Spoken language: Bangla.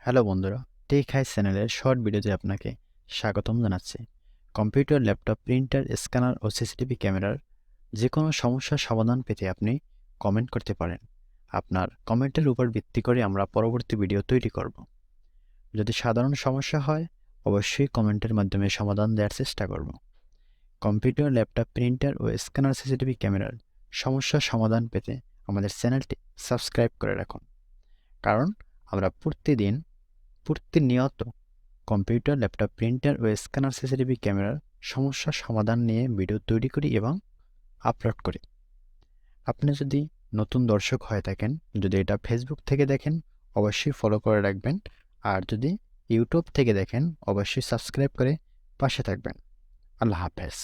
হ্যালো বন্ধুরা, টেক হাই চ্যানেলের শর্ট ভিডিওতে আপনাকে স্বাগতম জানাচ্ছি। কম্পিউটার, ল্যাপটপ, প্রিন্টার, স্ক্যানার ও সিসিটিভি ক্যামেরার যে কোনো সমস্যার সমাধান পেতে আপনি কমেন্ট করতে পারেন। আপনার কমেন্টের উপর ভিত্তি করে আমরা পরবর্তী ভিডিও তৈরি করব। যদি সাধারণ সমস্যা হয়, অবশ্যই কমেন্টের মাধ্যমে সমাধান দেওয়ার চেষ্টা করব। কম্পিউটার, ল্যাপটপ, প্রিন্টার ও স্ক্যানার, সিসিটিভি ক্যামেরার সমস্যার সমাধান পেতে আমাদের চ্যানেলটি সাবস্ক্রাইব করে রাখুন। কারণ আমরা প্রতিনিয়ত কম্পিউটার, ল্যাপটপ, প্রিন্টার ও স্ক্যানার, সিসিটিভি ক্যামেরার সমস্যার সমাধান নিয়ে ভিডিও তৈরি করি এবং আপলোড করি। আপনি যদি নতুন দর্শক হয়ে থাকেন, যদি এটা ফেসবুক থেকে দেখেন, অবশ্যই ফলো করে রাখবেন। আর যদি ইউটিউব থেকে দেখেন, অবশ্যই সাবস্ক্রাইব করে পাশে থাকবেন। আল্লাহ হাফেজ।